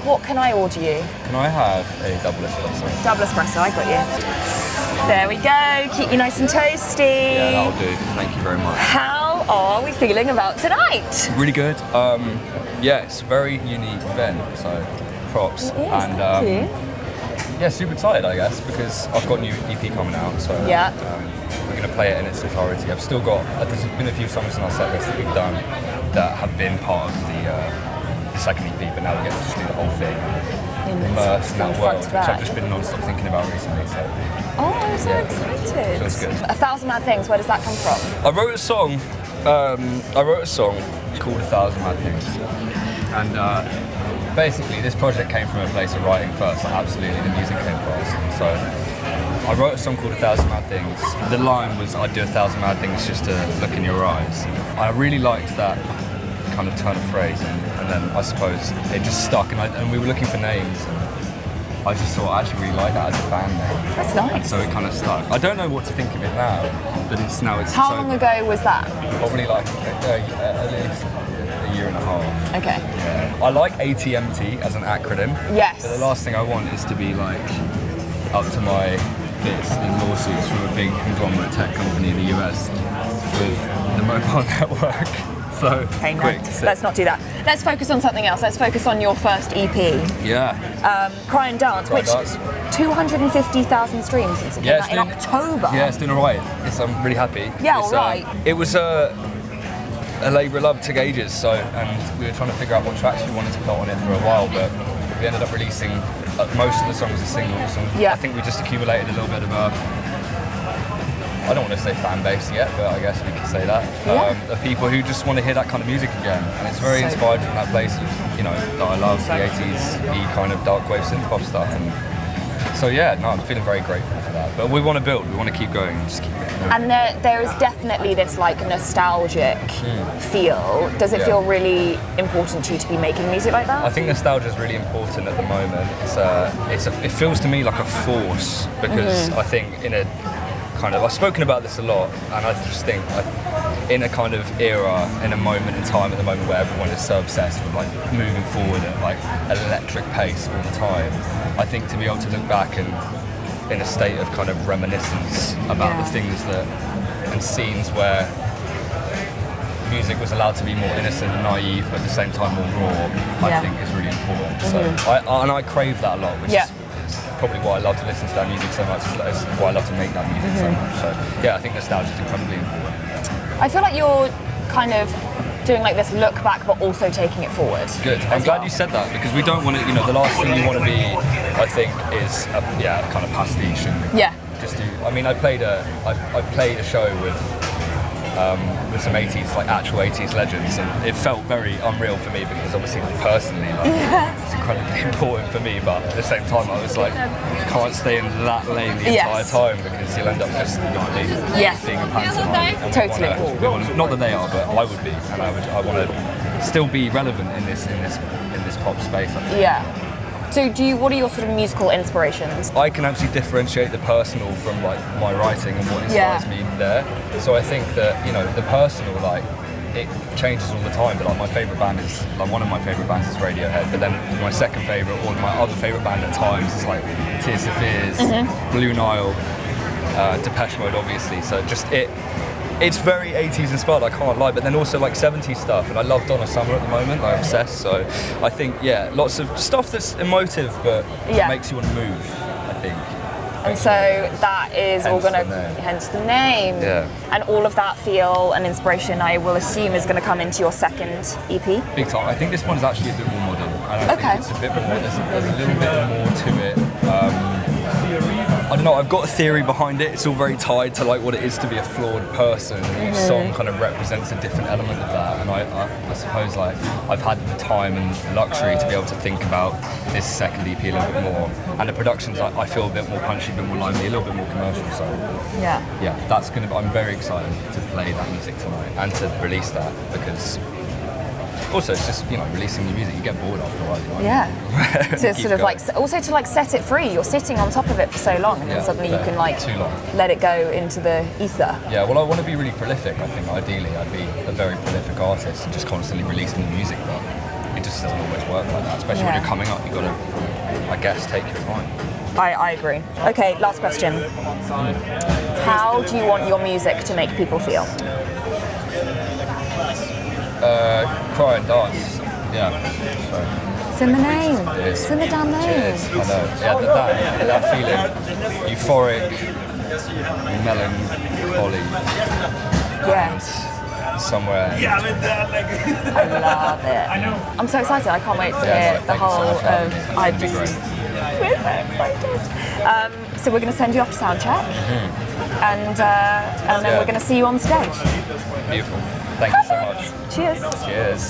What can I order you? Can I have a double espresso? Double espresso, I got you. There we go, keep you nice and toasty. Yeah, that'll do. Thank you very much. How are we feeling about tonight? Really good. Yeah, it's a very unique event, so props. It is, thank you. Yeah, super excited, I guess, because I've got a new EP coming out, so Yeah. we're going to play it in its entirety. I've still got, there's been a few songs in our set list that we've done that have been part of the second EP, but now we get to just do the whole thing, immerse in that world, which I've just been non-stop thinking about recently. So. Oh, I'm so excited. Feels good. 1,000 Mad Things, where does that come from? I wrote a song called 1,000 Mad Things, and basically this project came from a place of writing first. Like, absolutely, the music came first. So I wrote a song called 1,000 Mad Things. The line was, I'd do 1,000 mad things just to look in your eyes. I really liked that kind of turn of phrase, and then I suppose it just stuck, and we were looking for names, and I just thought I actually really like that as a band name. That's nice. So it kind of stuck. I don't know what to think of it now, but it's How long ago was that? Probably like at least a year and a half. Okay. Yeah. I like ATMT as an acronym. Yes. But the last thing I want is to be like up to my bits in lawsuits from a big conglomerate tech company in the US with the mobile network. So Okay, no, quick. let's not do that. Let's focus on something else. Let's focus on your first EP, Yeah. Cry and Dance, Cry and which Dance. 250,000 streams since it came out in October. Yeah, it's doing alright. I'm really happy. Yeah, It's, alright. It was a labour of love, took ages, so, and we were trying to figure out what tracks we wanted to put on it for a while, but we ended up releasing most of the songs as singles, and Yeah. I think we just accumulated a little bit of a, I don't want to say fan base yet, but I guess we could say that, Yeah. of people who just want to hear that kind of music again, and it's very So inspired from that place of, that I love, the 80s, the kind of dark wave synth pop stuff, and so yeah, no, I'm feeling very grateful for that, but we want to build, we want to keep going, and just keep going. And there is definitely this like nostalgic feel. Does it feel really important to you to be making music like that? I think nostalgia is really important at the moment. It feels to me like a force, because I think in a kind of, I've spoken about this a lot, and I just think in a kind of era, in a moment in time at the moment where everyone is so obsessed with like moving forward at like an electric pace all the time, I think to be able to look back and in a state of kind of reminiscence about the things that, and scenes where music was allowed to be more innocent and naive, but at the same time more raw, I think is really important. So I crave that a lot, which is probably why I love to listen to that music so much. It's why I love to make that music so much. So yeah, I think nostalgia is incredibly important. I feel like you're kind of doing like this look back, but also taking it forward. Good. I'm glad you said that, because we don't want to. The last thing you want to be, I think, is a kind of pastiche. And just do. I mean, I played a show with some 80s, like actual 80s legends, and it felt very unreal for me, because obviously personally, it's incredibly important for me, but at the same time I was like, can't stay in that lane the entire time, because you'll end up just, being a pantomime. And Totally. we wanna, not that they are, but I would be, and I want to still be relevant in this pop space, I think. Yeah. So what are your sort of musical inspirations? I can actually differentiate the personal from like my writing and what inspires me there. So I think that, the personal, like, it changes all the time, but like my favourite band is, like one of my favourite bands is Radiohead, but then my second favourite, or my other favourite band at times is like Tears for Fears, Blue Nile, Depeche Mode obviously, so just it's very 80s inspired, I can't lie, but then also like 70s stuff, and I love Donna Summer at the moment, like obsessed, so I think, lots of stuff that's emotive, but makes you want to move, I think. And so that is all going to, hence the name. Yeah. And all of that feel and inspiration, I will assume, is going to come into your second EP? Big time. I think this one is actually a bit more modern. And I think it's a bit more, there's a little bit more to it. I don't know, I've got a theory behind it. It's all very tied to like what it is to be a flawed person. And each song kind of represents a different element of that. And I suppose like I've had the time and luxury to be able to think about this second EP a little bit more. And the production's I feel a bit more punchy, a bit more lively, a little bit more commercial. So yeah, that's I'm very excited to play that music tonight and to release that, because also it's just, releasing new music, you get bored after a while. To sort of like, also to like set it free. You're sitting on top of it for so long, and then suddenly you can like let it go into the ether. Yeah, well, I want to be really prolific. I think ideally I'd be a very prolific artist and just constantly release new music, but just doesn't always work like that. Especially when you're coming up, you've got to, I guess, take your time. I agree. Okay, last question. How do you want your music to make people feel? Cry and dance. Yeah. So. It's in the name. It's in the damn name. Cheers. I know. Yeah, that feeling, euphoric, melancholy. Yeah. Somewhere. I love it. I'm so excited. I can't wait to hear the whole of. We're so excited. So we're going to send you off to soundcheck, and then we're going to see you on stage. Beautiful. Thank you so much. Cheers. Cheers.